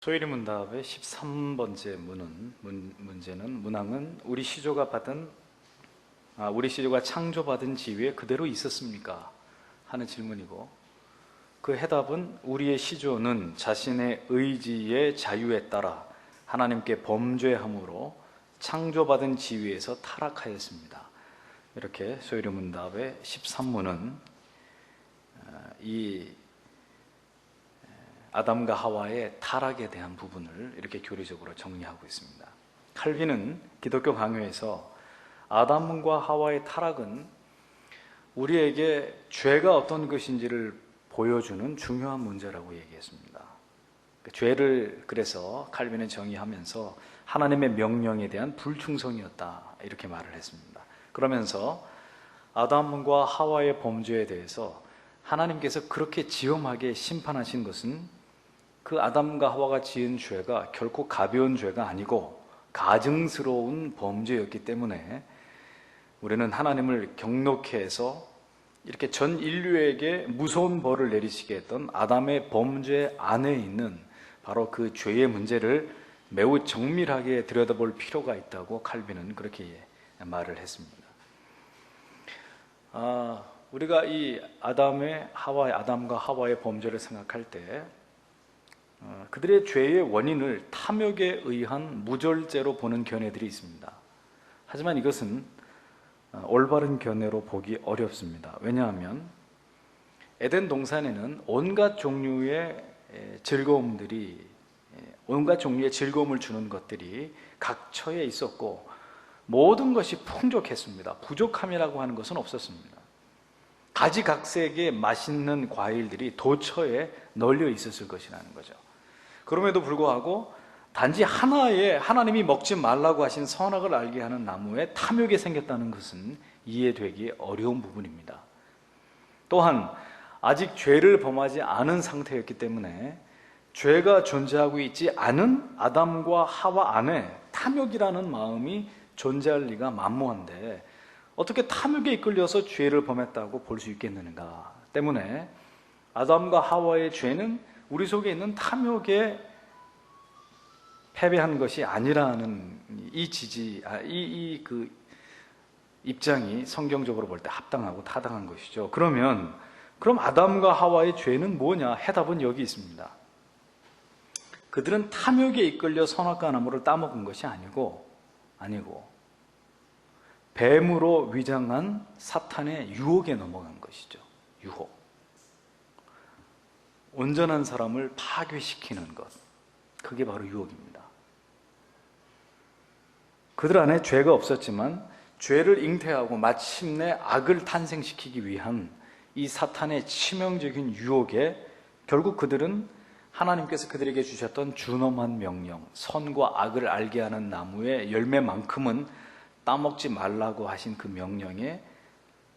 소일이 문답의 13번째 문항은 우리 시조가 창조받은 지위에 그대로 있었습니까? 하는 질문이고, 그 해답은 우리의 시조는 자신의 의지의 자유에 따라 하나님께 범죄함으로 창조받은 지위에서 타락하였습니다. 이렇게 소일이 문답의 13문은 이 아담과 하와의 타락에 대한 부분을 이렇게 교리적으로 정리하고 있습니다. 칼빈은 기독교 강요에서 아담과 하와의 타락은 우리에게 죄가 어떤 것인지를 보여주는 중요한 문제라고 얘기했습니다. 죄를 그래서 칼빈은 정의하면서 하나님의 명령에 대한 불충성이었다, 이렇게 말을 했습니다. 그러면서 아담과 하와의 범죄에 대해서 하나님께서 그렇게 지엄하게 심판하신 것은 그 아담과 하와가 지은 죄가 결코 가벼운 죄가 아니고 가증스러운 범죄였기 때문에 우리는 하나님을 경노케 해서 이렇게 전 인류에게 무서운 벌을 내리시게 했던 아담의 범죄 안에 있는 바로 그 죄의 문제를 매우 정밀하게 들여다볼 필요가 있다고 칼빈은 그렇게 말을 했습니다. 우리가 이 아담과 하와의 범죄를 생각할 때 그들의 죄의 원인을 탐욕에 의한 무절제로 보는 견해들이 있습니다. 하지만 이것은 올바른 견해로 보기 어렵습니다. 왜냐하면 에덴 동산에는 온갖 종류의 즐거움을 주는 것들이 각처에 있었고 모든 것이 풍족했습니다. 부족함이라고 하는 것은 없었습니다. 가지각색의 맛있는 과일들이 도처에 널려 있었을 것이라는 거죠. 그럼에도 불구하고 단지 하나의 하나님이 먹지 말라고 하신 선악을 알게 하는 나무에 탐욕이 생겼다는 것은 이해되기 어려운 부분입니다. 또한 아직 죄를 범하지 않은 상태였기 때문에 죄가 존재하고 있지 않은 아담과 하와 안에 탐욕이라는 마음이 존재할 리가 만무한데 어떻게 탐욕에 이끌려서 죄를 범했다고 볼 수 있겠는가 때문에 아담과 하와의 죄는 우리 속에 있는 탐욕에 패배한 것이 아니라는 그 입장이 성경적으로 볼 때 합당하고 타당한 것이죠. 그럼 아담과 하와의 죄는 뭐냐? 해답은 여기 있습니다. 그들은 탐욕에 이끌려 선악과 나무를 따먹은 것이 아니고 뱀으로 위장한 사탄의 유혹에 넘어간 것이죠. 유혹. 온전한 사람을 파괴시키는 것. 그게 바로 유혹입니다. 그들 안에 죄가 없었지만 죄를 잉태하고 마침내 악을 탄생시키기 위한 이 사탄의 치명적인 유혹에 결국 그들은 하나님께서 그들에게 주셨던 준엄한 명령, 선과 악을 알게 하는 나무의 열매만큼은 따먹지 말라고 하신 그 명령에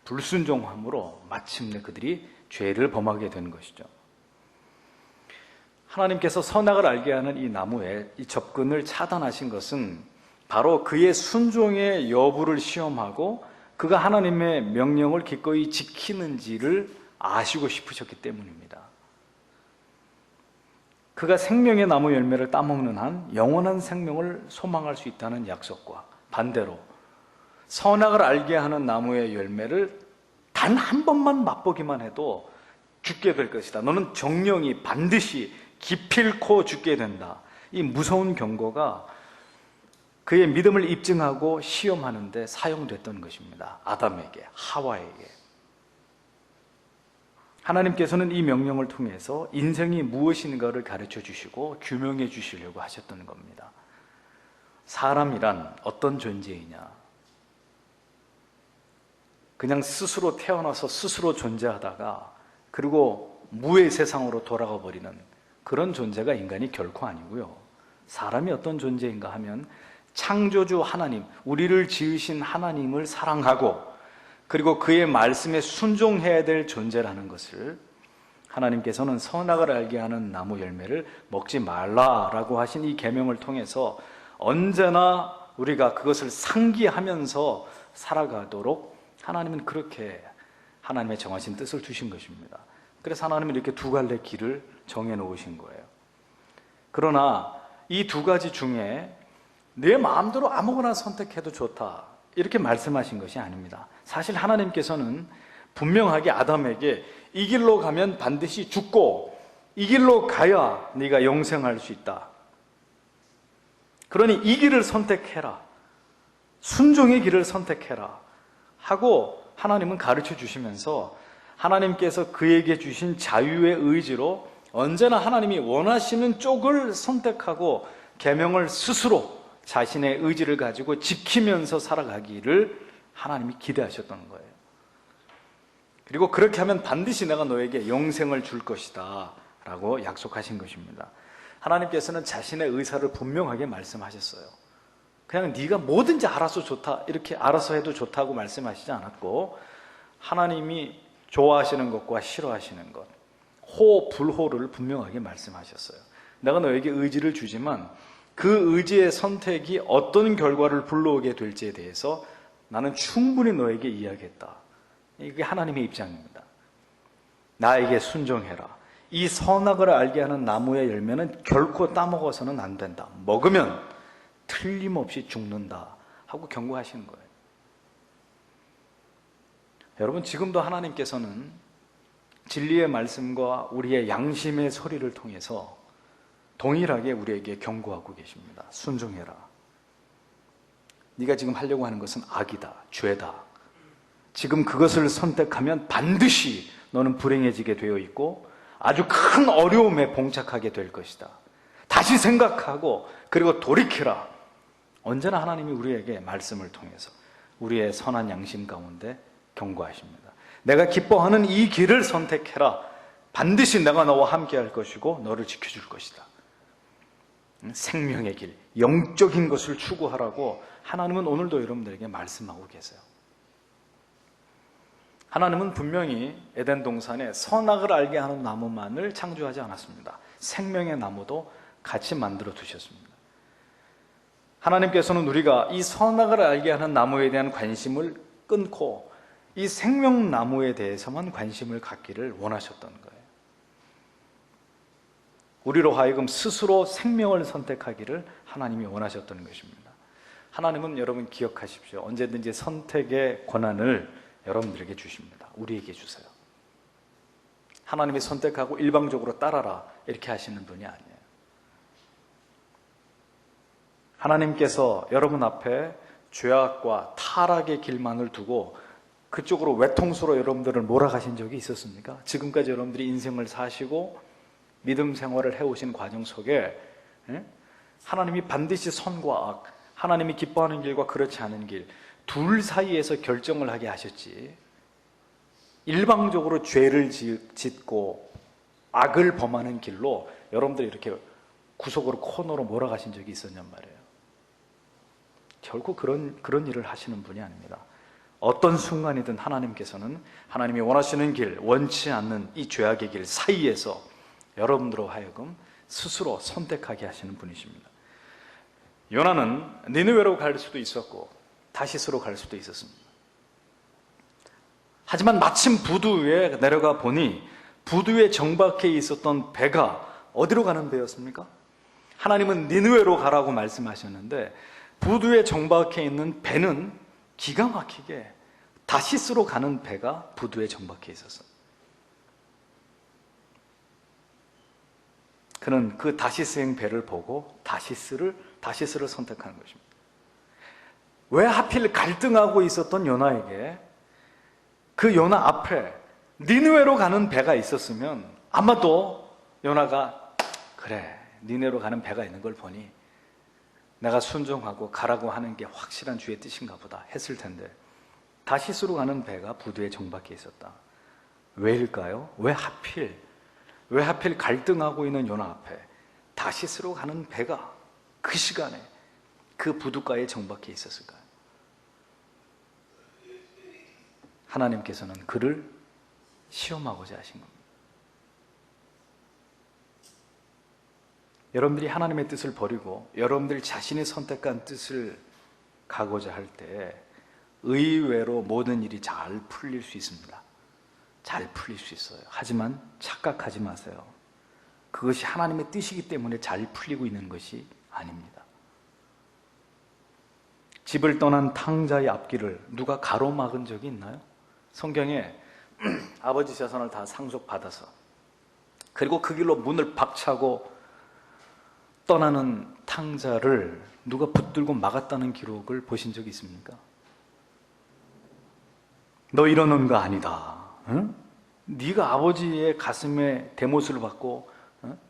불순종함으로 마침내 그들이 죄를 범하게 된 것이죠. 하나님께서 선악을 알게 하는 이 나무에 이 접근을 차단하신 것은 바로 그의 순종의 여부를 시험하고 그가 하나님의 명령을 기꺼이 지키는지를 아시고 싶으셨기 때문입니다. 그가 생명의 나무 열매를 따먹는 한 영원한 생명을 소망할 수 있다는 약속과 반대로 선악을 알게 하는 나무의 열매를 단 한 번만 맛보기만 해도 죽게 될 것이다. 너는 정령이 반드시 기필코 죽게 된다. 이 무서운 경고가 그의 믿음을 입증하고 시험하는 데 사용됐던 것입니다. 아담에게, 하와에게. 하나님께서는 이 명령을 통해서 인생이 무엇인가를 가르쳐 주시고 규명해 주시려고 하셨던 겁니다. 사람이란 어떤 존재이냐? 그냥 스스로 태어나서 스스로 존재하다가 그리고 무의 세상으로 돌아가 버리는 그런 존재가 인간이 결코 아니고요. 사람이 어떤 존재인가 하면 창조주 하나님, 우리를 지으신 하나님을 사랑하고 그리고 그의 말씀에 순종해야 될 존재라는 것을 하나님께서는 선악을 알게 하는 나무 열매를 먹지 말라라고 하신 이 계명을 통해서 언제나 우리가 그것을 상기하면서 살아가도록 하나님은 그렇게 하나님의 정하신 뜻을 주신 것입니다. 그래서 하나님은 이렇게 두 갈래 길을 정해 놓으신 거예요. 그러나 이 두 가지 중에 내 마음대로 아무거나 선택해도 좋다, 이렇게 말씀하신 것이 아닙니다. 사실 하나님께서는 분명하게 아담에게 이 길로 가면 반드시 죽고 이 길로 가야 네가 영생할 수 있다, 그러니 이 길을 선택해라, 순종의 길을 선택해라 하고 하나님은 가르쳐 주시면서 하나님께서 그에게 주신 자유의 의지로 언제나 하나님이 원하시는 쪽을 선택하고 계명을 스스로 자신의 의지를 가지고 지키면서 살아가기를 하나님이 기대하셨던 거예요. 그리고 그렇게 하면 반드시 내가 너에게 영생을 줄 것이다 라고 약속하신 것입니다. 하나님께서는 자신의 의사를 분명하게 말씀하셨어요. 그냥 네가 뭐든지 알아서 좋다, 이렇게 알아서 해도 좋다고 말씀하시지 않았고, 하나님이 좋아하시는 것과 싫어하시는 것, 호, 불호를 분명하게 말씀하셨어요. 내가 너에게 의지를 주지만 그 의지의 선택이 어떤 결과를 불러오게 될지에 대해서 나는 충분히 너에게 이야기했다. 이게 하나님의 입장입니다. 나에게 순종해라. 이 선악을 알게 하는 나무의 열매는 결코 따먹어서는 안 된다. 먹으면 틀림없이 죽는다 하고 경고하시는 거예요. 여러분, 지금도 하나님께서는 진리의 말씀과 우리의 양심의 소리를 통해서 동일하게 우리에게 경고하고 계십니다. 순종해라. 네가 지금 하려고 하는 것은 악이다, 죄다. 지금 그것을 선택하면 반드시 너는 불행해지게 되어 있고 아주 큰 어려움에 봉착하게 될 것이다. 다시 생각하고 그리고 돌이키라. 언제나 하나님이 우리에게 말씀을 통해서 우리의 선한 양심 가운데 경고하십니다. 내가 기뻐하는 이 길을 선택해라. 반드시 내가 너와 함께 할 것이고 너를 지켜줄 것이다. 생명의 길, 영적인 것을 추구하라고 하나님은 오늘도 여러분들에게 말씀하고 계세요. 하나님은 분명히 에덴 동산에 선악을 알게 하는 나무만을 창조하지 않았습니다. 생명의 나무도 같이 만들어 두셨습니다. 하나님께서는 우리가 이 선악을 알게 하는 나무에 대한 관심을 끊고 이 생명나무에 대해서만 관심을 갖기를 원하셨던 거예요. 우리로 하여금 스스로 생명을 선택하기를 하나님이 원하셨던 것입니다. 하나님은 여러분 기억하십시오. 언제든지 선택의 권한을 여러분들에게 주십니다. 우리에게 주세요. 하나님이 선택하고 일방적으로 따라라 이렇게 하시는 분이 아니에요. 하나님께서 여러분 앞에 죄악과 타락의 길만을 두고 그쪽으로 외통수로 여러분들을 몰아가신 적이 있었습니까? 지금까지 여러분들이 인생을 사시고 믿음 생활을 해오신 과정 속에 하나님이 반드시 선과 악, 하나님이 기뻐하는 길과 그렇지 않은 길 둘 사이에서 결정을 하게 하셨지, 일방적으로 죄를 짓고 악을 범하는 길로 여러분들이 이렇게 구석으로 코너로 몰아가신 적이 있었냔 말이에요. 결코 그런 일을 하시는 분이 아닙니다. 어떤 순간이든 하나님께서는 하나님이 원하시는 길, 원치 않는 이 죄악의 길 사이에서 여러분들로 하여금 스스로 선택하게 하시는 분이십니다. 요나는 니느웨로 갈 수도 있었고 다시스로 갈 수도 있었습니다. 하지만 마침 부두 위에 내려가 보니 부두 위에 정박해 있었던 배가 어디로 가는 배였습니까? 하나님은 니느웨로 가라고 말씀하셨는데 부두 위에 정박해 있는 배는 기가 막히게 다시스로 가는 배가 부두에 정박해 있었어요. 그는 그 다시스행 배를 보고 다시스를 선택하는 것입니다. 왜 하필 갈등하고 있었던 요나에게 그 요나 앞에 니느웨로 가는 배가 있었으면 아마도 요나가 그래, 니느웨로 가는 배가 있는 걸 보니 내가 순종하고 가라고 하는 게 확실한 주의 뜻인가 보다 했을 텐데 다시스로 가는 배가 부두에 정박해 있었다. 왜일까요? 왜 하필 갈등하고 있는 요나 앞에 다시스로 가는 배가 그 시간에 그 부두가에 정박해 있었을까요? 하나님께서는 그를 시험하고자 하신 겁니다. 여러분들이 하나님의 뜻을 버리고 여러분들 자신이 선택한 뜻을 가고자 할 때 의외로 모든 일이 잘 풀릴 수 있습니다. 잘 풀릴 수 있어요. 하지만 착각하지 마세요. 그것이 하나님의 뜻이기 때문에 잘 풀리고 있는 것이 아닙니다. 집을 떠난 탕자의 앞길을 누가 가로막은 적이 있나요? 성경에 아버지 재산을 다 상속받아서 그리고 그 길로 문을 박차고 떠나는 탕자를 누가 붙들고 막았다는 기록을 보신 적이 있습니까? 너 이러는 거 아니다. 응? 네가 아버지의 가슴에 대못을 받고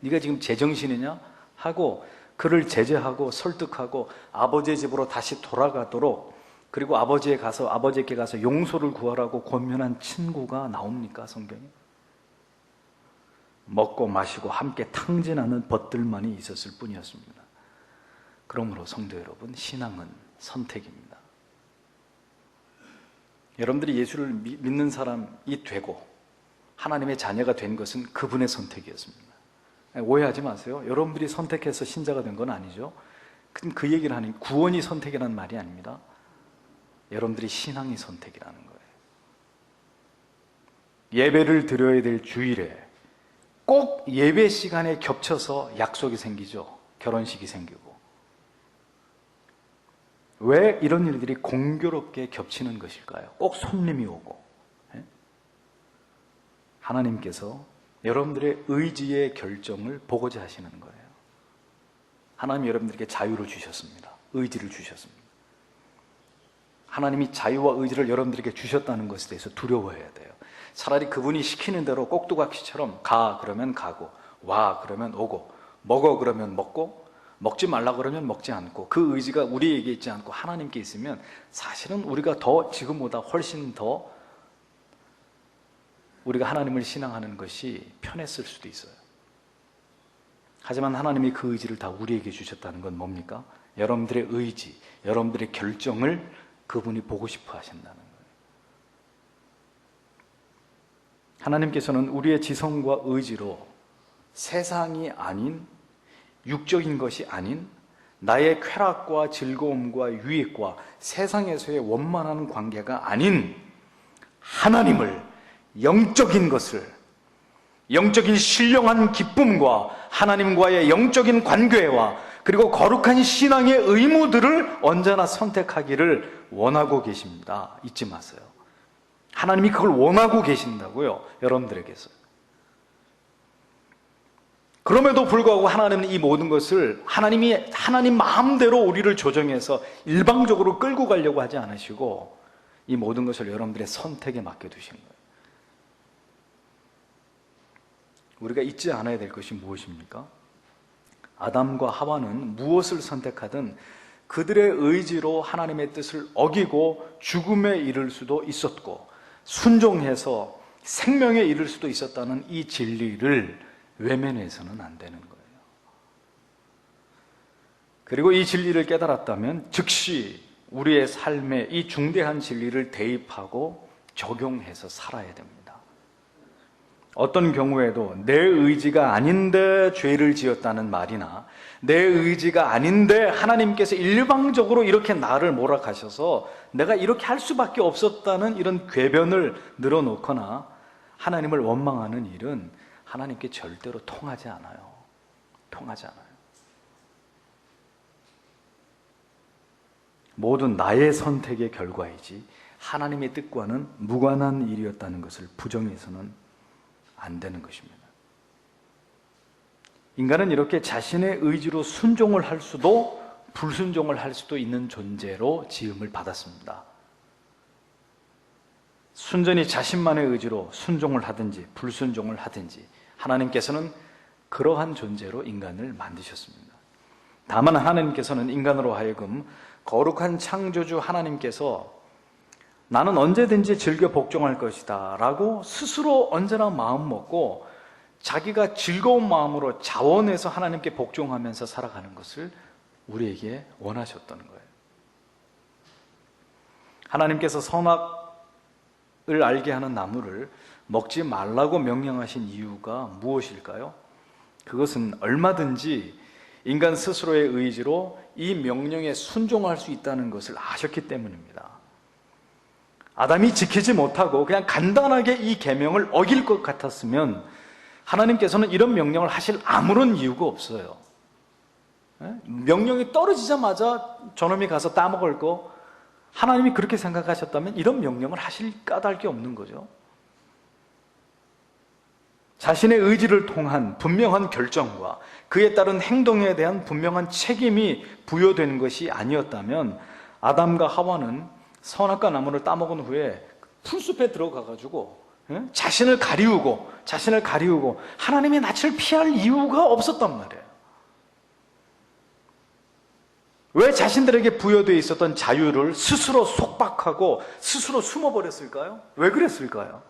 네가 지금 제정신이냐? 하고 그를 제재하고 설득하고 아버지의 집으로 다시 돌아가도록 그리고 아버지에게 가서 용서를 구하라고 권면한 친구가 나옵니까? 성경에? 먹고 마시고 함께 탕진하는 벗들만이 있었을 뿐이었습니다. 그러므로 성도 여러분, 신앙은 선택입니다. 여러분들이 예수를 믿는 사람이 되고 하나님의 자녀가 된 것은 그분의 선택이었습니다. 오해하지 마세요. 여러분들이 선택해서 신자가 된 건 아니죠. 그 얘기를 하는 구원이 선택이라는 말이 아닙니다. 여러분들이 신앙이 선택이라는 거예요. 예배를 드려야 될 주일에 꼭 예배 시간에 겹쳐서 약속이 생기죠. 결혼식이 생기고. 왜 이런 일들이 공교롭게 겹치는 것일까요? 꼭 손님이 오고. 하나님께서 여러분들의 의지의 결정을 보고자 하시는 거예요. 하나님이 여러분들에게 자유를 주셨습니다. 의지를 주셨습니다. 하나님이 자유와 의지를 여러분들에게 주셨다는 것에 대해서 두려워해야 돼요. 차라리 그분이 시키는 대로 꼭두각시처럼 가 그러면 가고 와 그러면 오고 먹어 그러면 먹고 먹지 말라 그러면 먹지 않고 그 의지가 우리에게 있지 않고 하나님께 있으면 사실은 우리가 더 지금보다 훨씬 더 우리가 하나님을 신앙하는 것이 편했을 수도 있어요. 하지만 하나님이 그 의지를 다 우리에게 주셨다는 건 뭡니까? 여러분들의 의지, 여러분들의 결정을 그분이 보고 싶어 하신다는 거예요. 하나님께서는 우리의 지성과 의지로 세상이 아닌 육적인 것이 아닌 나의 쾌락과 즐거움과 유익과 세상에서의 원만한 관계가 아닌 하나님을 영적인 것을 영적인 신령한 기쁨과 하나님과의 영적인 관계와 그리고 거룩한 신앙의 의무들을 언제나 선택하기를 원하고 계십니다. 잊지 마세요. 하나님이 그걸 원하고 계신다고요. 여러분들에게서. 그럼에도 불구하고 하나님은 이 모든 것을 하나님 마음대로 우리를 조정해서 일방적으로 끌고 가려고 하지 않으시고 이 모든 것을 여러분들의 선택에 맡겨두신 거예요. 우리가 잊지 않아야 될 것이 무엇입니까? 아담과 하와는 무엇을 선택하든 그들의 의지로 하나님의 뜻을 어기고 죽음에 이를 수도 있었고 순종해서 생명에 이를 수도 있었다는 이 진리를 외면해서는 안 되는 거예요. 그리고 이 진리를 깨달았다면 즉시 우리의 삶에 이 중대한 진리를 대입하고 적용해서 살아야 됩니다. 어떤 경우에도 내 의지가 아닌데 죄를 지었다는 말이나 내 의지가 아닌데 하나님께서 일방적으로 이렇게 나를 몰아가셔서 내가 이렇게 할 수밖에 없었다는 이런 궤변을 늘어놓거나 하나님을 원망하는 일은 하나님께 절대로 통하지 않아요. 통하지 않아요. 모든 나의 선택의 결과이지 하나님의 뜻과는 무관한 일이었다는 것을 부정해서는 안 되는 것입니다. 인간은 이렇게 자신의 의지로 순종을 할 수도 불순종을 할 수도 있는 존재로 지음을 받았습니다. 순전히 자신만의 의지로 순종을 하든지 불순종을 하든지 하나님께서는 그러한 존재로 인간을 만드셨습니다. 다만 하나님께서는 인간으로 하여금 거룩한 창조주 하나님께서 나는 언제든지 즐겨 복종할 것이다 라고 스스로 언제나 마음 먹고 자기가 즐거운 마음으로 자원해서 하나님께 복종하면서 살아가는 것을 우리에게 원하셨던 거예요. 하나님께서 선악을 알게 하는 나무를 먹지 말라고 명령하신 이유가 무엇일까요? 그것은 얼마든지 인간 스스로의 의지로 이 명령에 순종할 수 있다는 것을 아셨기 때문입니다. 아담이 지키지 못하고 그냥 간단하게 이 계명을 어길 것 같았으면 하나님께서는 이런 명령을 하실 아무런 이유가 없어요. 명령이 떨어지자마자 저놈이 가서 따먹을 거, 하나님이 그렇게 생각하셨다면 이런 명령을 하실 까닭이 없는 거죠. 자신의 의지를 통한 분명한 결정과 그에 따른 행동에 대한 분명한 책임이 부여되는 것이 아니었다면 아담과 하와는 선악과 나무를 따먹은 후에 풀숲에 들어가가지고 자신을 가리우고 하나님의 낯을 피할 이유가 없었단 말이에요. 왜 자신들에게 부여되어 있었던 자유를 스스로 속박하고 스스로 숨어버렸을까요? 왜 그랬을까요?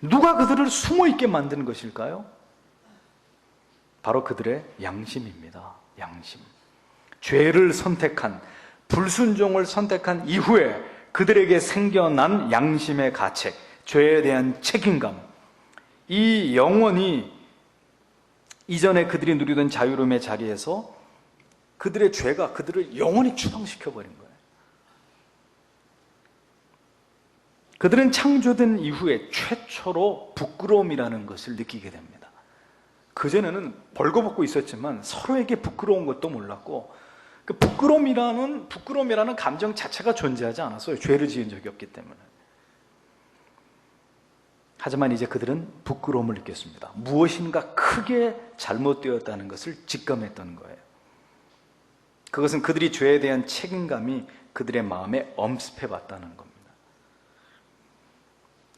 누가 그들을 숨어있게 만든 것일까요? 바로 그들의 양심입니다. 양심. 죄를 선택한, 불순종을 선택한 이후에 그들에게 생겨난 양심의 가책, 죄에 대한 책임감, 이 영원히 이전에 그들이 누리던 자유로움의 자리에서 그들의 죄가 그들을 영원히 추방시켜버린 거예요. 그들은 창조된 이후에 최초로 부끄러움이라는 것을 느끼게 됩니다. 그전에는 벌거벗고 있었지만 서로에게 부끄러운 것도 몰랐고, 그 부끄러움이라는 감정 자체가 존재하지 않았어요. 죄를 지은 적이 없기 때문에. 하지만 이제 그들은 부끄러움을 느꼈습니다. 무엇인가 크게 잘못되었다는 것을 직감했던 거예요. 그것은 그들이 죄에 대한 책임감이 그들의 마음에 엄습해 왔다는 겁니다.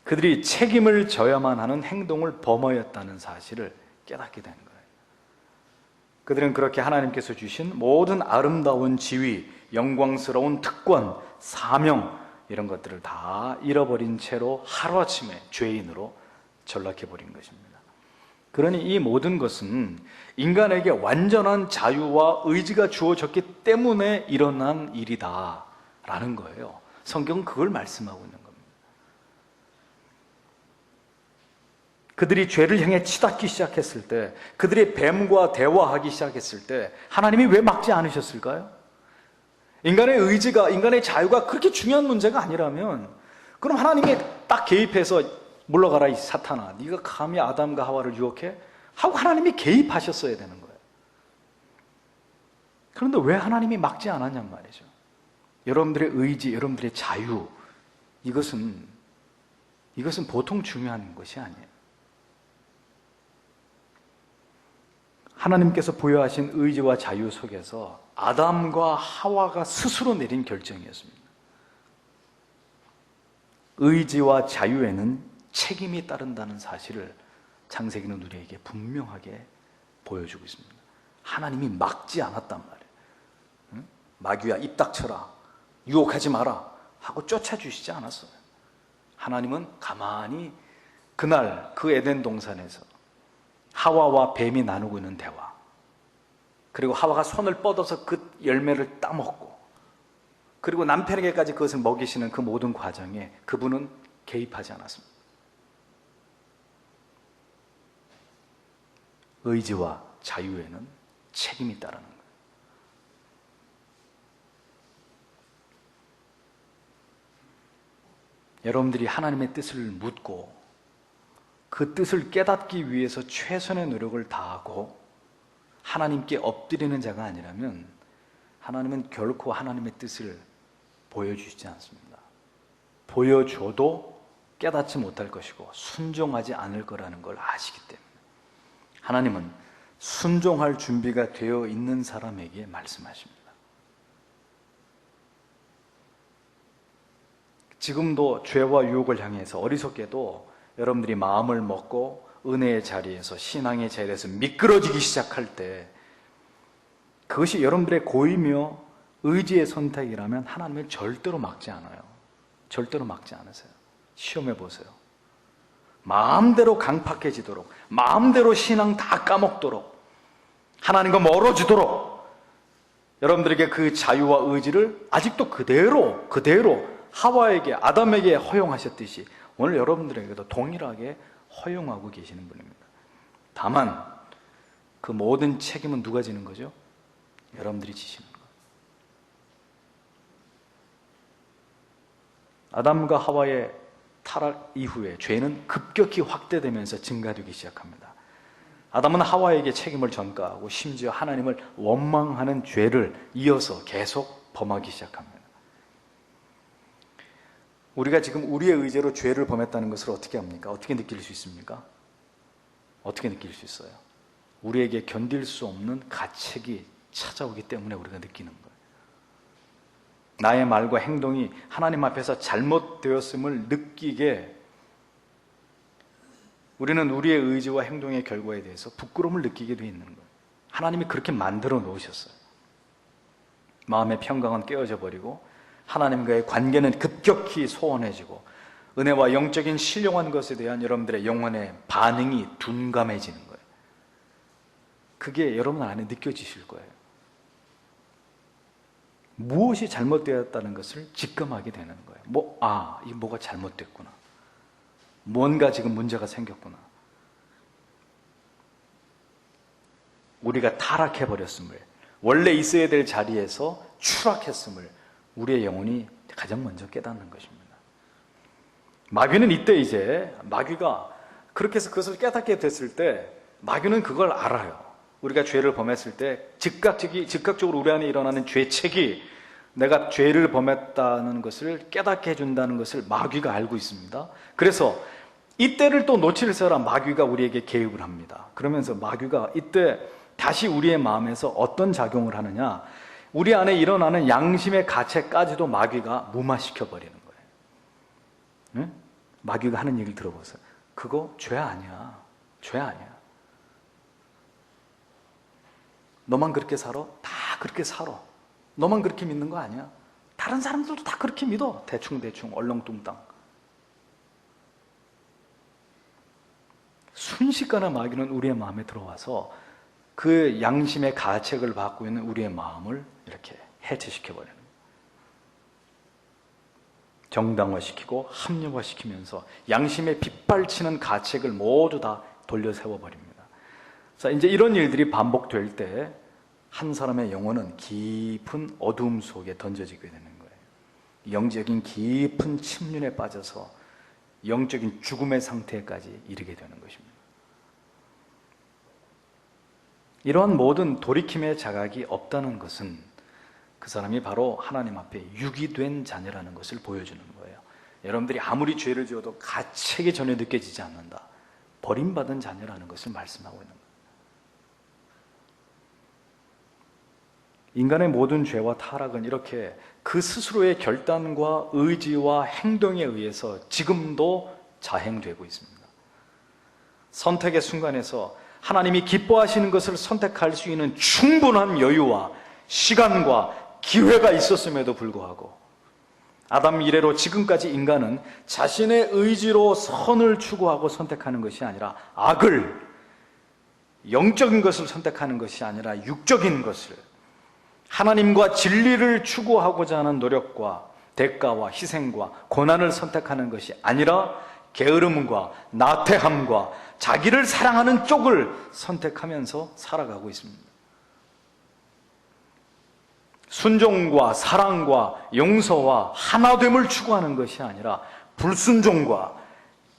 그들이 책임을 져야만 하는 행동을 범하였다는 사실을 깨닫게 되는 거예요. 그들은 그렇게 하나님께서 주신 모든 아름다운 지위, 영광스러운 특권, 사명, 이런 것들을 다 잃어버린 채로 하루아침에 죄인으로 전락해버린 것입니다. 그러니 이 모든 것은 인간에게 완전한 자유와 의지가 주어졌기 때문에 일어난 일이다라는 거예요. 성경은 그걸 말씀하고 있는 겁니다. 그들이 죄를 향해 치닫기 시작했을 때, 그들이 뱀과 대화하기 시작했을 때 하나님이 왜 막지 않으셨을까요? 인간의 의지가, 인간의 자유가 그렇게 중요한 문제가 아니라면 그럼 하나님이 딱 개입해서 물러가라 이 사탄아, 네가 감히 아담과 하와를 유혹해? 하고 하나님이 개입하셨어야 되는 거예요. 그런데 왜 하나님이 막지 않았냔 말이죠. 여러분들의 의지, 여러분들의 자유, 이것은 보통 중요한 것이 아니에요. 하나님께서 부여하신 의지와 자유 속에서 아담과 하와가 스스로 내린 결정이었습니다. 의지와 자유에는 책임이 따른다는 사실을 창세기는 우리에게 분명하게 보여주고 있습니다. 하나님이 막지 않았단 말이에요. 마귀야 입 닥쳐라, 유혹하지 마라 하고 쫓아주시지 않았어요. 하나님은 가만히 그날 그 에덴 동산에서 하와와 뱀이 나누고 있는 대화, 그리고 하와가 손을 뻗어서 그 열매를 따먹고, 그리고 남편에게까지 그것을 먹이시는 그 모든 과정에 그분은 개입하지 않았습니다. 의지와 자유에는 책임이 따르는 거예요. 여러분들이 하나님의 뜻을 묻고 그 뜻을 깨닫기 위해서 최선의 노력을 다하고 하나님께 엎드리는 자가 아니라면 하나님은 결코 하나님의 뜻을 보여주시지 않습니다. 보여줘도 깨닫지 못할 것이고 순종하지 않을 거라는 걸 아시기 때문에 하나님은 순종할 준비가 되어 있는 사람에게 말씀하십니다. 지금도 죄와 유혹을 향해서 어리석게도 여러분들이 마음을 먹고 은혜의 자리에서, 신앙의 자리에서 미끄러지기 시작할 때 그것이 여러분들의 고의며 의지의 선택이라면 하나님은 절대로 막지 않아요. 절대로 막지 않으세요. 시험해 보세요. 마음대로 강팍해지도록, 마음대로 신앙 다 까먹도록, 하나님과 멀어지도록 여러분들에게 그 자유와 의지를 아직도 그대로 하와에게, 아담에게 허용하셨듯이 오늘 여러분들에게도 동일하게 허용하고 계시는 분입니다. 다만 그 모든 책임은 누가 지는 거죠? 여러분들이 지시는 거예요. 아담과 하와의 타락 이후에 죄는 급격히 확대되면서 증가되기 시작합니다. 아담은 하와에게 책임을 전가하고 심지어 하나님을 원망하는 죄를 이어서 계속 범하기 시작합니다. 우리가 지금 우리의 의지로 죄를 범했다는 것을 어떻게 합니까? 어떻게 느낄 수 있습니까? 어떻게 느낄 수 있어요? 우리에게 견딜 수 없는 가책이 찾아오기 때문에 우리가 느끼는 거예요. 나의 말과 행동이 하나님 앞에서 잘못되었음을 느끼게 우리는 우리의 의지와 행동의 결과에 대해서 부끄러움을 느끼게 되어 있는 거예요. 하나님이 그렇게 만들어 놓으셨어요. 마음의 평강은 깨어져 버리고 하나님과의 관계는 급격히 소원해지고 은혜와 영적인 신령한 것에 대한 여러분들의 영혼의 반응이 둔감해지는 거예요. 그게 여러분 안에 느껴지실 거예요. 무엇이 잘못되었다는 것을 직감하게 되는 거예요. 이게 뭐가 잘못됐구나. 뭔가 지금 문제가 생겼구나. 우리가 타락해버렸음을, 원래 있어야 될 자리에서 추락했음을 우리의 영혼이 가장 먼저 깨닫는 것입니다. 마귀는 이때 이제 마귀가 그렇게 해서 그것을 깨닫게 됐을 때 마귀는 그걸 알아요. 우리가 죄를 범했을 때 즉각적으로 우리 안에 일어나는 죄책이 내가 죄를 범했다는 것을 깨닫게 해준다는 것을 마귀가 알고 있습니다. 그래서 이때를 또 놓칠세라 마귀가 우리에게 개입을 합니다. 그러면서 마귀가 이때 다시 우리의 마음에서 어떤 작용을 하느냐, 우리 안에 일어나는 양심의 가책까지도 마귀가 무마시켜버리는 거예요. 네? 마귀가 하는 얘기를 들어보세요. 그거 죄 아니야. 죄 아니야. 너만 그렇게 살아? 다 그렇게 살아. 너만 그렇게 믿는 거 아니야? 다른 사람들도 다 그렇게 믿어. 대충대충 얼렁뚱땅. 순식간에 마귀는 우리의 마음에 들어와서 그 양심의 가책을 받고 있는 우리의 마음을 이렇게 해체시켜버리는 거예요. 정당화시키고 합리화시키면서 양심에 빗발치는 가책을 모두 다 돌려세워버립니다. 자, 이제 이런 일들이 반복될 때 한 사람의 영혼은 깊은 어두움 속에 던져지게 되는 거예요. 영적인 깊은 침륜에 빠져서 영적인 죽음의 상태까지 이르게 되는 것입니다. 이러한 모든 돌이킴의 자각이 없다는 것은 그 사람이 바로 하나님 앞에 유기된 자녀라는 것을 보여주는 거예요. 여러분들이 아무리 죄를 지어도 가책이 전혀 느껴지지 않는다. 버림받은 자녀라는 것을 말씀하고 있는 거예요. 인간의 모든 죄와 타락은 이렇게 그 스스로의 결단과 의지와 행동에 의해서 지금도 자행되고 있습니다. 선택의 순간에서 하나님이 기뻐하시는 것을 선택할 수 있는 충분한 여유와 시간과 기회가 있었음에도 불구하고 아담 이래로 지금까지 인간은 자신의 의지로 선을 추구하고 선택하는 것이 아니라 악을, 영적인 것을 선택하는 것이 아니라 육적인 것을, 하나님과 진리를 추구하고자 하는 노력과 대가와 희생과 고난을 선택하는 것이 아니라 게으름과 나태함과 자기를 사랑하는 쪽을 선택하면서 살아가고 있습니다. 순종과 사랑과 용서와 하나됨을 추구하는 것이 아니라 불순종과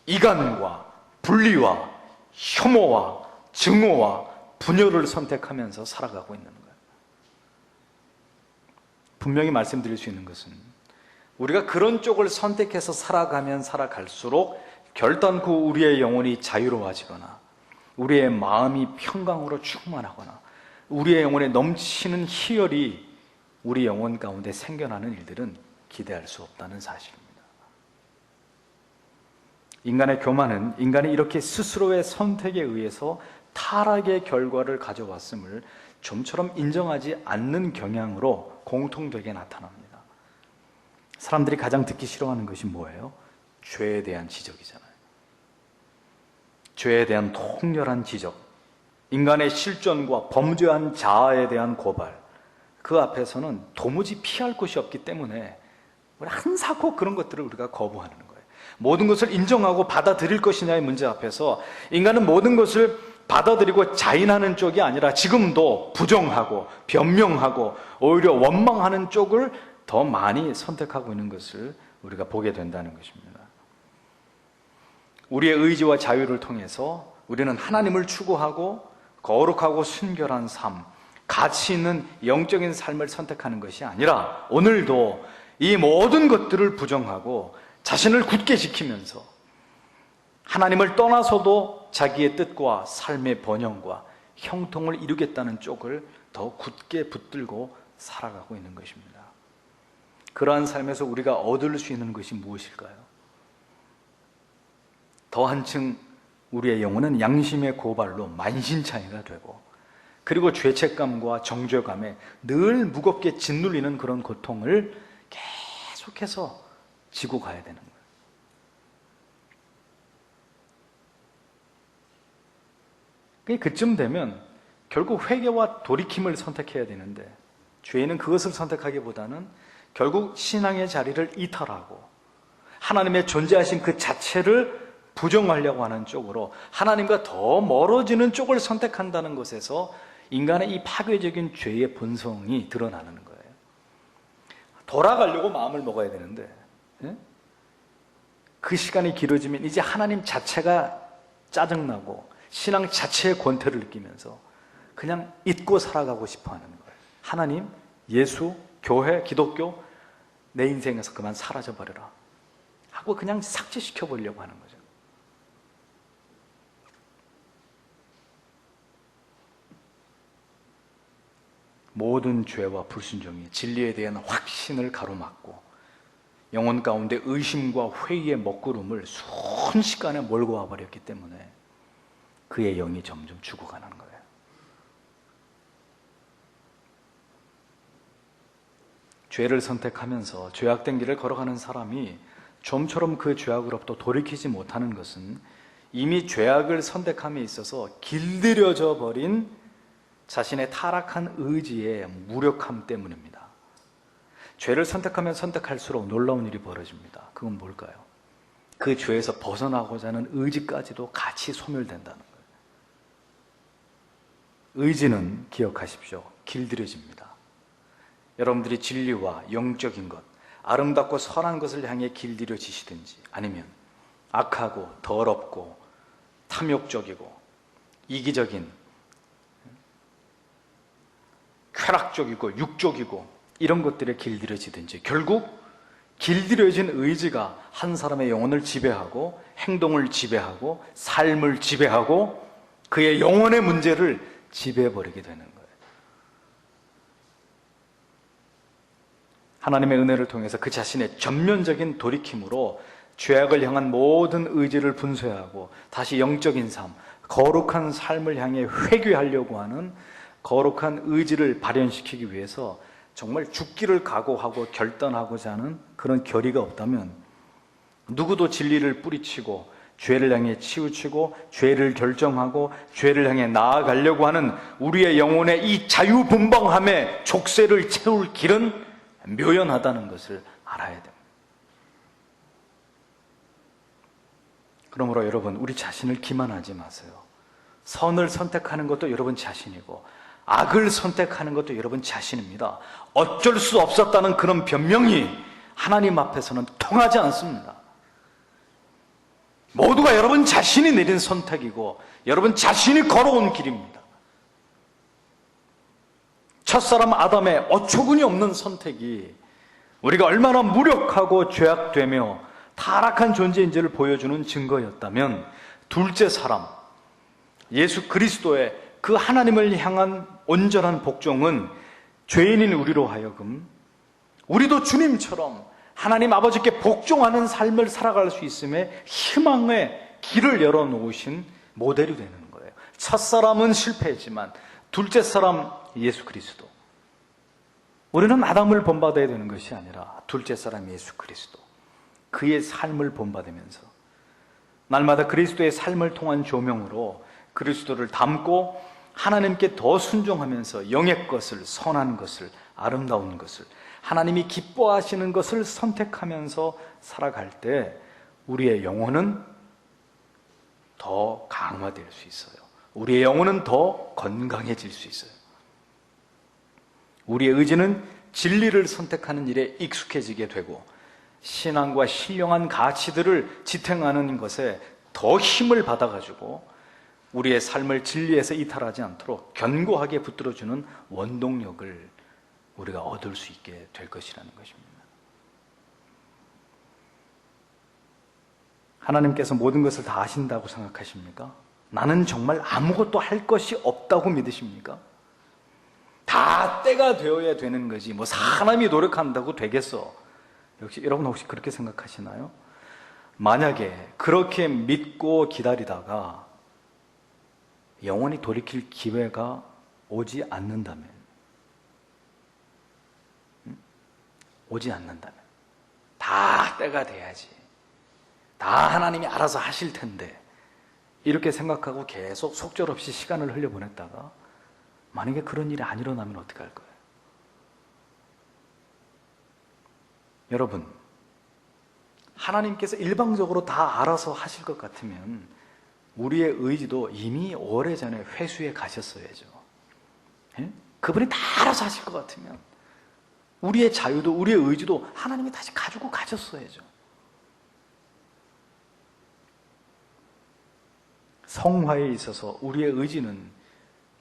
이간과 분리와 혐오와 증오와 분열을 선택하면서 살아가고 있는 거예요. 분명히 말씀드릴 수 있는 것은 우리가 그런 쪽을 선택해서 살아가면 살아갈수록 결단코 우리의 영혼이 자유로워지거나 우리의 마음이 평강으로 충만하거나 우리의 영혼에 넘치는 희열이 우리 영혼 가운데 생겨나는 일들은 기대할 수 없다는 사실입니다. 인간의 교만은 인간이 이렇게 스스로의 선택에 의해서 타락의 결과를 가져왔음을 좀처럼 인정하지 않는 경향으로 공통되게 나타납니다. 사람들이 가장 듣기 싫어하는 것이 뭐예요? 죄에 대한 지적이잖아요. 죄에 대한 통렬한 지적, 인간의 실존과 범죄한 자아에 대한 고발, 그 앞에서는 도무지 피할 곳이 없기 때문에 우리 한사코 그런 것들을 우리가 거부하는 거예요. 모든 것을 인정하고 받아들일 것이냐의 문제 앞에서 인간은 모든 것을 받아들이고 자인하는 쪽이 아니라 지금도 부정하고 변명하고 오히려 원망하는 쪽을 더 많이 선택하고 있는 것을 우리가 보게 된다는 것입니다. 우리의 의지와 자유를 통해서 우리는 하나님을 추구하고 거룩하고 순결한 삶, 가치 있는 영적인 삶을 선택하는 것이 아니라 오늘도 이 모든 것들을 부정하고 자신을 굳게 지키면서 하나님을 떠나서도 자기의 뜻과 삶의 번영과 형통을 이루겠다는 쪽을 더 굳게 붙들고 살아가고 있는 것입니다. 그러한 삶에서 우리가 얻을 수 있는 것이 무엇일까요? 더 한층 우리의 영혼은 양심의 고발로 만신창이가 되고, 그리고 죄책감과 정죄감에 늘 무겁게 짓눌리는 그런 고통을 계속해서 지고 가야 되는 거예요. 그쯤 되면 결국 회개와 돌이킴을 선택해야 되는데, 죄인은 그것을 선택하기보다는 결국 신앙의 자리를 이탈하고 하나님의 존재하신 그 자체를 부정하려고 하는 쪽으로, 하나님과 더 멀어지는 쪽을 선택한다는 것에서 인간의 이 파괴적인 죄의 본성이 드러나는 거예요. 돌아가려고 마음을 먹어야 되는데 그 시간이 길어지면 이제 하나님 자체가 짜증나고 신앙 자체의 권태를 느끼면서 그냥 잊고 살아가고 싶어 하는 거예요. 하나님, 예수, 교회, 기독교, 내 인생에서 그만 사라져버려라 하고 그냥 삭제시켜 보려고 하는 거죠. 모든 죄와 불순종이 진리에 대한 확신을 가로막고 영혼 가운데 의심과 회의의 먹구름을 순식간에 몰고 와버렸기 때문에 그의 영이 점점 죽어가는 거예요. 죄를 선택하면서 죄악된 길을 걸어가는 사람이 좀처럼 그 죄악으로부터 돌이키지 못하는 것은 이미 죄악을 선택함에 있어서 길들여져 버린 자신의 타락한 의지의 무력함 때문입니다. 죄를 선택하면 선택할수록 놀라운 일이 벌어집니다. 그건 뭘까요? 그 죄에서 벗어나고자 하는 의지까지도 같이 소멸된다는 거예요. 의지는 기억하십시오. 길들여집니다. 여러분들이 진리와 영적인 것, 아름답고 선한 것을 향해 길들여지시든지, 아니면 악하고 더럽고 탐욕적이고 이기적인 쾌락적이고 육적이고 이런 것들에 길들여지든지, 결국 길들여진 의지가 한 사람의 영혼을 지배하고 행동을 지배하고 삶을 지배하고 그의 영혼의 문제를 지배해버리게 되는 거예요. 하나님의 은혜를 통해서 그 자신의 전면적인 돌이킴으로 죄악을 향한 모든 의지를 분쇄하고 다시 영적인 삶, 거룩한 삶을 향해 회귀하려고 하는 거룩한 의지를 발현시키기 위해서 정말 죽기를 각오하고 결단하고자 하는 그런 결의가 없다면 누구도 진리를 뿌리치고 죄를 향해 치우치고 죄를 결정하고 죄를 향해 나아가려고 하는 우리의 영혼의 이 자유분방함의 족쇄를 채울 길은 묘연하다는 것을 알아야 됩니다. 그러므로 여러분, 우리 자신을 기만하지 마세요. 선을 선택하는 것도 여러분 자신이고 악을 선택하는 것도 여러분 자신입니다. 어쩔 수 없었다는 그런 변명이 하나님 앞에서는 통하지 않습니다. 모두가 여러분 자신이 내린 선택이고 여러분 자신이 걸어온 길입니다. 첫사람 아담의 어처구니 없는 선택이 우리가 얼마나 무력하고 죄악되며 타락한 존재인지를 보여주는 증거였다면, 둘째 사람 예수 그리스도의 그 하나님을 향한 온전한 복종은 죄인인 우리로 하여금 우리도 주님처럼 하나님 아버지께 복종하는 삶을 살아갈 수 있음에 희망의 길을 열어놓으신 모델이 되는 거예요. 첫사람은 실패했지만 둘째 사람 예수 그리스도, 우리는 아담을 본받아야 되는 것이 아니라 둘째 사람 예수 그리스도, 그의 삶을 본받으면서 날마다 그리스도의 삶을 통한 조명으로 그리스도를 담고 하나님께 더 순종하면서 영의 것을, 선한 것을, 아름다운 것을, 하나님이 기뻐하시는 것을 선택하면서 살아갈 때 우리의 영혼은 더 강화될 수 있어요. 우리의 영혼은 더 건강해질 수 있어요. 우리의 의지는 진리를 선택하는 일에 익숙해지게 되고 신앙과 신령한 가치들을 지탱하는 것에 더 힘을 받아가지고 우리의 삶을 진리에서 이탈하지 않도록 견고하게 붙들어주는 원동력을 우리가 얻을 수 있게 될 것이라는 것입니다. 하나님께서 모든 것을 다 아신다고 생각하십니까? 나는 정말 아무것도 할 것이 없다고 믿으십니까? 다 때가 되어야 되는 거지 뭐 사람이 노력한다고 되겠어? 역시 여러분 혹시 그렇게 생각하시나요? 만약에 그렇게 믿고 기다리다가 영원히 돌이킬 기회가 오지 않는다면, 오지 않는다면, 다 때가 돼야지, 다 하나님이 알아서 하실 텐데 이렇게 생각하고 계속 속절없이 시간을 흘려보냈다가 만약에 그런 일이 안 일어나면 어떻게 할 거예요? 여러분, 하나님께서 일방적으로 다 알아서 하실 것 같으면 우리의 의지도 이미 오래전에 회수해 가셨어야죠. 예? 그분이 다 알아서 하실 것 같으면 우리의 자유도 우리의 의지도 하나님이 다시 가지고 가셨어야죠. 성화에 있어서 우리의 의지는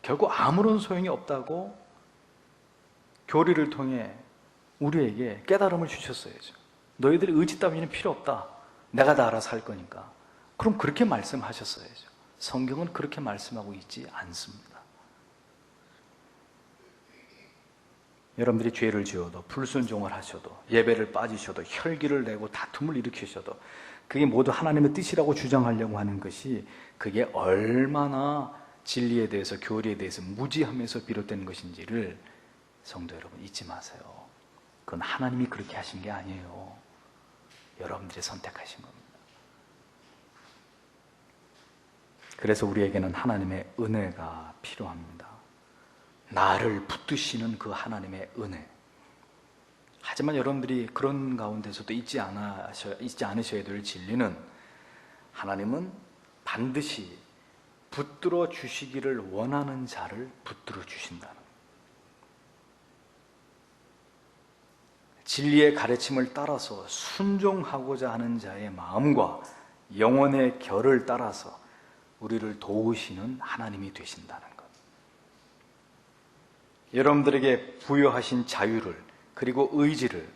결국 아무런 소용이 없다고 교리를 통해 우리에게 깨달음을 주셨어야죠. 너희들의 의지 따위는 필요 없다. 내가 다 알아서 할 거니까. 그럼 그렇게 말씀하셨어야죠. 성경은 그렇게 말씀하고 있지 않습니다. 여러분들이 죄를 지어도 불순종을 하셔도 예배를 빠지셔도 혈기를 내고 다툼을 일으키셔도 그게 모두 하나님의 뜻이라고 주장하려고 하는 것이 그게 얼마나 진리에 대해서 교리에 대해서 무지함에서 비롯된 것인지를 성도 여러분 잊지 마세요. 그건 하나님이 그렇게 하신 게 아니에요. 여러분들이 선택하신 겁니다. 그래서 우리에게는 하나님의 은혜가 필요합니다. 나를 붙드시는 그 하나님의 은혜. 하지만 여러분들이 그런 가운데서도 잊지 않으셔야 될 진리는 하나님은 반드시 붙들어 주시기를 원하는 자를 붙들어 주신다는 거예요. 진리의 가르침을 따라서 순종하고자 하는 자의 마음과 영혼의 결을 따라서 우리를 도우시는 하나님이 되신다는 것. 여러분들에게 부여하신 자유를 그리고 의지를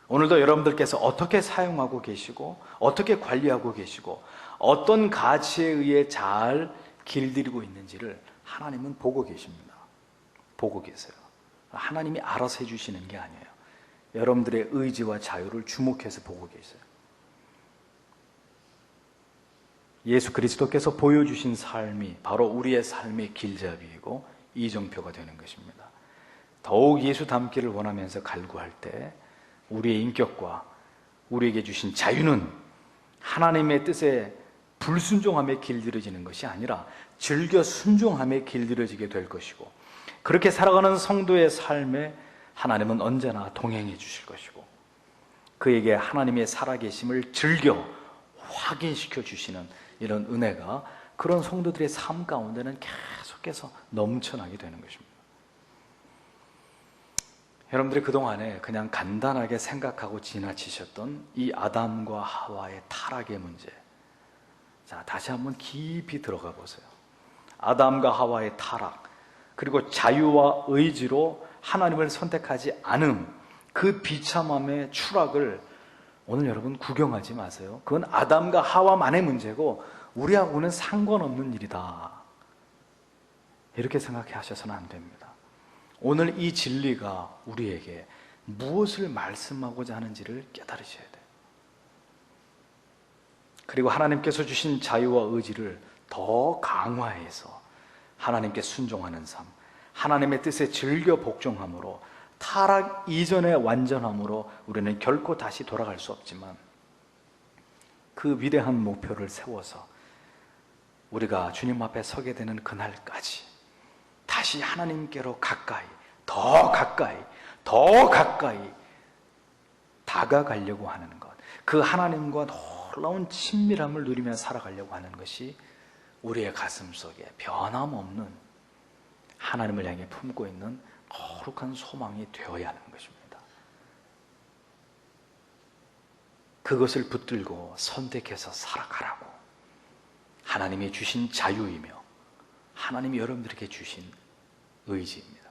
오늘도 여러분들께서 어떻게 사용하고 계시고 어떻게 관리하고 계시고 어떤 가치에 의해 잘 길들이고 있는지를 하나님은 보고 계십니다. 보고 계세요. 하나님이 알아서 해주시는 게 아니에요. 여러분들의 의지와 자유를 주목해서 보고 계세요. 예수 그리스도께서 보여주신 삶이 바로 우리의 삶의 길잡이이고 이정표가 되는 것입니다. 더욱 예수 닮기를 원하면서 갈구할 때 우리의 인격과 우리에게 주신 자유는 하나님의 뜻에 불순종함에 길들여지는 것이 아니라 즐겨 순종함에 길들여지게 될 것이고, 그렇게 살아가는 성도의 삶에 하나님은 언제나 동행해 주실 것이고, 그에게 하나님의 살아계심을 즐겨 확인시켜 주시는 이런 은혜가 그런 성도들의 삶 가운데는 계속해서 넘쳐나게 되는 것입니다. 여러분들이 그동안에 그냥 간단하게 생각하고 지나치셨던 이 아담과 하와의 타락의 문제, 자, 다시 한번 깊이 들어가 보세요. 아담과 하와의 타락, 그리고 자유와 의지로 하나님을 선택하지 않음, 그 비참함의 추락을 오늘 여러분 구경하지 마세요. 그건 아담과 하와만의 문제고 우리하고는 상관없는 일이다, 이렇게 생각해 하셔서는 안 됩니다. 오늘 이 진리가 우리에게 무엇을 말씀하고자 하는지를 깨달으셔야 돼요. 그리고 하나님께서 주신 자유와 의지를 더 강화해서 하나님께 순종하는 삶, 하나님의 뜻에 즐겨 복종함으로 타락 이전의 완전함으로 우리는 결코 다시 돌아갈 수 없지만 그 위대한 목표를 세워서 우리가 주님 앞에 서게 되는 그날까지 다시 하나님께로 가까이, 더 가까이, 더 가까이 다가가려고 하는 것, 그 하나님과 놀라운 친밀함을 누리며 살아가려고 하는 것이 우리의 가슴 속에 변함없는 하나님을 향해 품고 있는 거룩한 소망이 되어야 하는 것입니다. 그것을 붙들고 선택해서 살아가라고 하나님이 주신 자유이며 하나님이 여러분들에게 주신 의지입니다.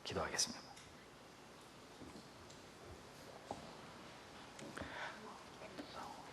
기도하겠습니다.